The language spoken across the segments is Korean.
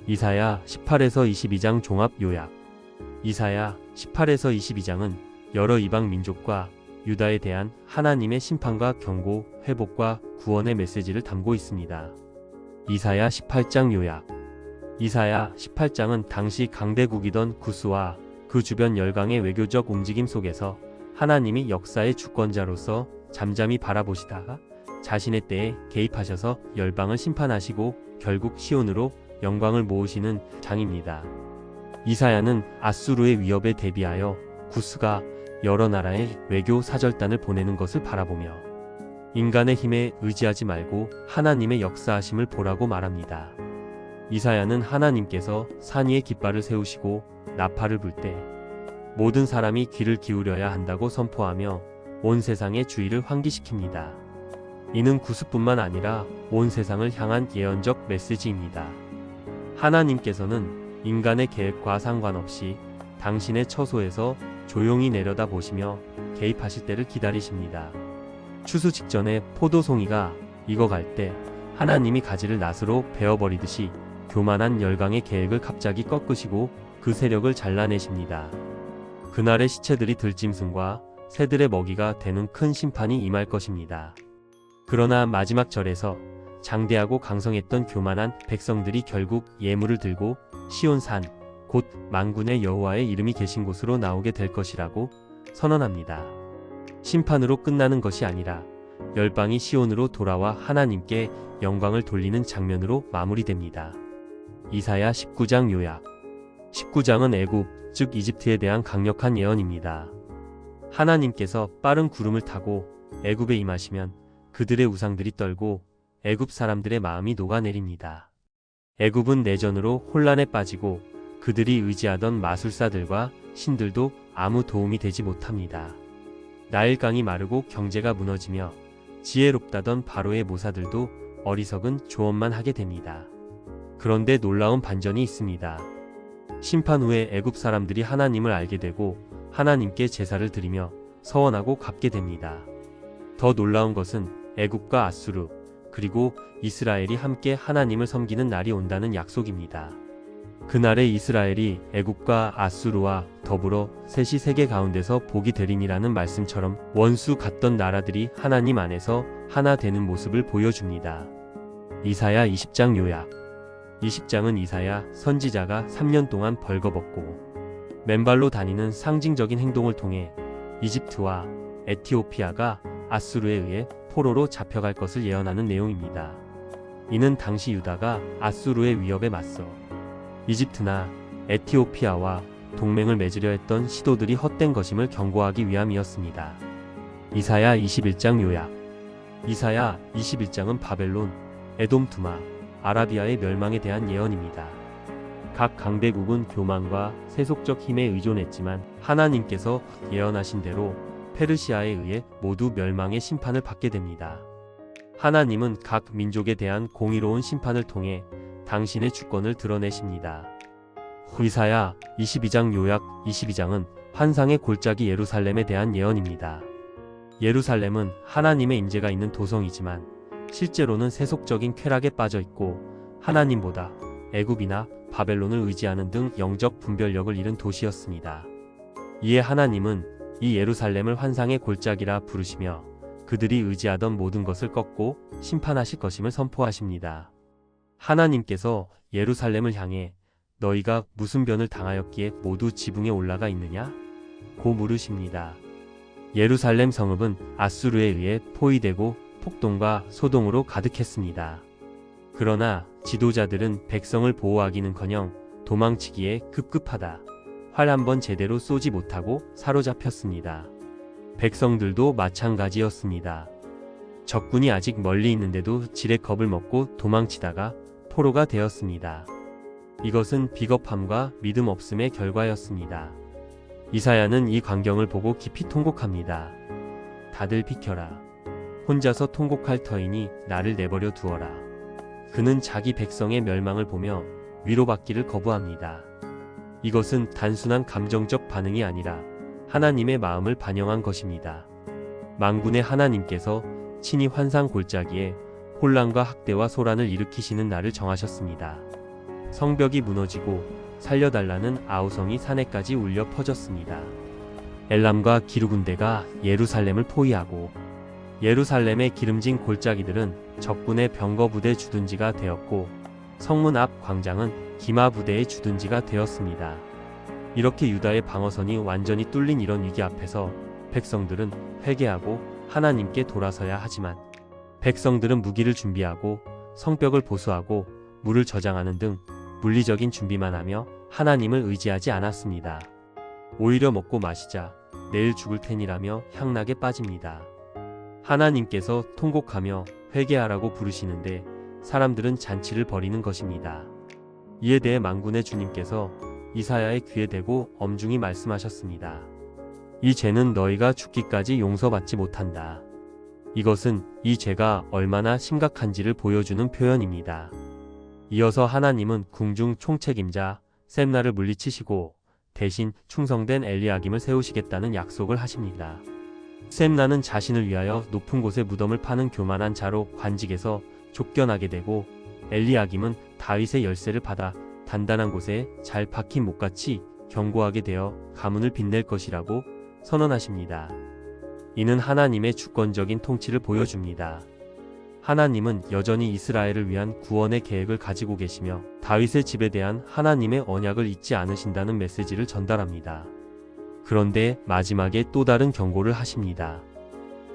이사야 18에서 22장 종합 요약. 이사야 18에서 22장은 여러 이방 민족과 유다에 대한 하나님의 심판과 경고, 회복과 구원의 메시지를 담고 있습니다. 이사야 18장 요약. 이사야 18장은 당시 강대국이던 구스와 그 주변 열강의 외교적 움직임 속에서 하나님이 역사의 주권자로서 잠잠히 바라보시다가 자신의 때에 개입하셔서 열방을 심판하시고 결국 시온으로 영광을 모으시는 장입니다. 이사야는 아수르의 위협에 대비하여 구스가 여러 나라의 외교 사절단을 보내는 것을 바라보며 인간의 힘에 의지하지 말고 하나님의 역사하심을 보라고 말합니다. 이사야는 하나님께서 산 위에 깃발을 세우시고 나팔을 불 때 모든 사람이 귀를 기울여야 한다고 선포하며 온 세상의 주의를 환기시킵니다. 이는 구스뿐만 아니라 온 세상을 향한 예언적 메시지입니다. 하나님께서는 인간의 계획과 상관없이 당신의 처소에서 조용히 내려다 보시며 개입하실 때를 기다리십니다. 추수 직전에 포도송이가 익어갈 때 하나님이 가지를 낫으로 베어버리듯이 교만한 열강의 계획을 갑자기 꺾으시고 그 세력을 잘라내십니다. 그날의 시체들이 들짐승과 새들의 먹이가 되는 큰 심판이 임할 것입니다. 그러나 마지막 절에서 장대하고 강성했던 교만한 백성들이 결국 예물을 들고 시온산, 곧 만군의 여호와의 이름이 계신 곳으로 나오게 될 것이라고 선언합니다. 심판으로 끝나는 것이 아니라 열방이 시온으로 돌아와 하나님께 영광을 돌리는 장면으로 마무리됩니다. 이사야 19장 요약. 19장은 애굽, 즉 이집트에 대한 강력한 예언입니다. 하나님께서 빠른 구름을 타고 애굽에 임하시면 그들의 우상들이 떨고 애굽 사람들의 마음이 녹아내립니다. 애굽은 내전으로 혼란에 빠지고 그들이 의지하던 마술사들과 신들도 아무 도움이 되지 못합니다. 나일강이 마르고 경제가 무너지며 지혜롭다던 바로의 모사들도 어리석은 조언만 하게 됩니다. 그런데 놀라운 반전이 있습니다. 심판 후에 애굽 사람들이 하나님을 알게 되고 하나님께 제사를 드리며 서원하고 갚게 됩니다. 더 놀라운 것은 애굽과 아수르 그리고 이스라엘이 함께 하나님을 섬기는 날이 온다는 약속입니다. 그날에 이스라엘이 애굽과 아수르와 더불어 셋이 세계 가운데서 복이 되리니라는 말씀처럼 원수 같던 나라들이 하나님 안에서 하나 되는 모습을 보여줍니다. 이사야 20장 요약. 20장은 이사야 선지자가 3년 동안 벌거벗고 맨발로 다니는 상징적인 행동을 통해 이집트와 에티오피아가 아수르에 의해 포로로 잡혀갈 것을 예언하는 내용입니다. 이는 당시 유다가 아수르의 위협에 맞서 이집트나 에티오피아와 동맹을 맺으려 했던 시도들이 헛된 것임을 경고하기 위함이었습니다. 이사야 21장 요약. 이사야 21장은 바벨론, 에돔 두마, 아라비아의 멸망에 대한 예언입니다. 각 강대국은 교만과 세속적 힘에 의존했지만 하나님께서 예언하신 대로 페르시아에 의해 모두 멸망의 심판을 받게 됩니다. 하나님은 각 민족에 대한 공의로운 심판을 통해 당신의 주권을 드러내십니다. 이사야 22장 요약. 22장은 환상의 골짜기 예루살렘에 대한 예언입니다. 예루살렘은 하나님의 임재가 있는 도성이지만 실제로는 세속적인 쾌락에 빠져 있고 하나님보다 애굽이나 바벨론을 의지하는 등 영적 분별력을 잃은 도시였습니다. 이에 하나님은 이 예루살렘을 환상의 골짜기라 부르시며 그들이 의지하던 모든 것을 꺾고 심판하실 것임을 선포하십니다. 하나님께서 예루살렘을 향해 너희가 무슨 변을 당하였기에 모두 지붕에 올라가 있느냐? 고 물으십니다. 예루살렘 성읍은 아수르에 의해 포위되고 폭동과 소동으로 가득했습니다. 그러나 지도자들은 백성을 보호하기는커녕 도망치기에 급급하다. 활 한 번 제대로 쏘지 못하고 사로잡혔습니다. 백성들도 마찬가지였습니다. 적군이 아직 멀리 있는데도 지레 겁을 먹고 도망치다가 포로가 되었습니다. 이것은 비겁함과 믿음 없음의 결과였습니다. 이사야는 이 광경을 보고 깊이 통곡합니다. 다들 비켜라. 혼자서 통곡할 터이니 나를 내버려 두어라. 그는 자기 백성의 멸망을 보며 위로받기를 거부합니다. 이것은 단순한 감정적 반응이 아니라 하나님의 마음을 반영한 것입니다. 만군의 하나님께서 친히 환상 골짜기에 혼란과 학대와 소란을 일으키시는 날을 정하셨습니다. 성벽이 무너지고 살려달라는 아우성이 산에까지 울려 퍼졌습니다. 엘람과 기르 군대가 예루살렘을 포위하고 예루살렘의 기름진 골짜기들은 적군의 병거 부대 주둔지가 되었고 성문 앞 광장은 기마 부대의 주둔지가 되었습니다. 이렇게 유다의 방어선이 완전히 뚫린 이런 위기 앞에서 백성들은 회개하고 하나님께 돌아서야 하지만 백성들은 무기를 준비하고 성벽을 보수하고 물을 저장하는 등 물리적인 준비만 하며 하나님을 의지하지 않았습니다. 오히려 먹고 마시자 내일 죽을 테니라며 향락에 빠집니다. 하나님께서 통곡하며 회개하라고 부르시는데 사람들은 잔치를 벌이는 것입니다. 이에 대해 만군의 주님께서 이사야의 귀에 대고 엄중히 말씀하셨습니다. 이 죄는 너희가 죽기까지 용서받지 못한다. 이것은 이 죄가 얼마나 심각한지를 보여주는 표현입니다. 이어서 하나님은 궁중 총책임자 셈나를 물리치시고 대신 충성된 엘리야김을 세우시겠다는 약속을 하십니다. 셈나는 자신을 위하여 높은 곳에 무덤을 파는 교만한 자로 관직에서 쫓겨나게 되고 엘리야김은 다윗의 열쇠를 받아 단단한 곳에 잘 박힌 못같이 견고하게 되어 가문을 빛낼 것이라고 선언하십니다. 이는 하나님의 주권적인 통치를 보여줍니다. 하나님은 여전히 이스라엘을 위한 구원의 계획을 가지고 계시며 다윗의 집에 대한 하나님의 언약을 잊지 않으신다는 메시지를 전달합니다. 그런데 마지막에 또 다른 경고를 하십니다.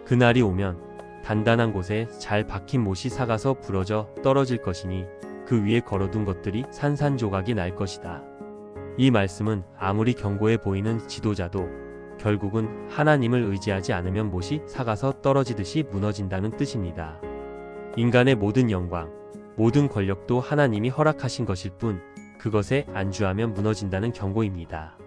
그날이 오면 단단한 곳에 잘 박힌 못이 삭아서 부러져 떨어질 것이니 그 위에 걸어둔 것들이 산산조각이 날 것이다. 이 말씀은 아무리 견고해 보이는 지도자도 결국은 하나님을 의지하지 않으면 못이 삭아서 떨어지듯이 무너진다는 뜻입니다. 인간의 모든 영광, 모든 권력도 하나님이 허락하신 것일 뿐 그것에 안주하면 무너진다는 경고입니다.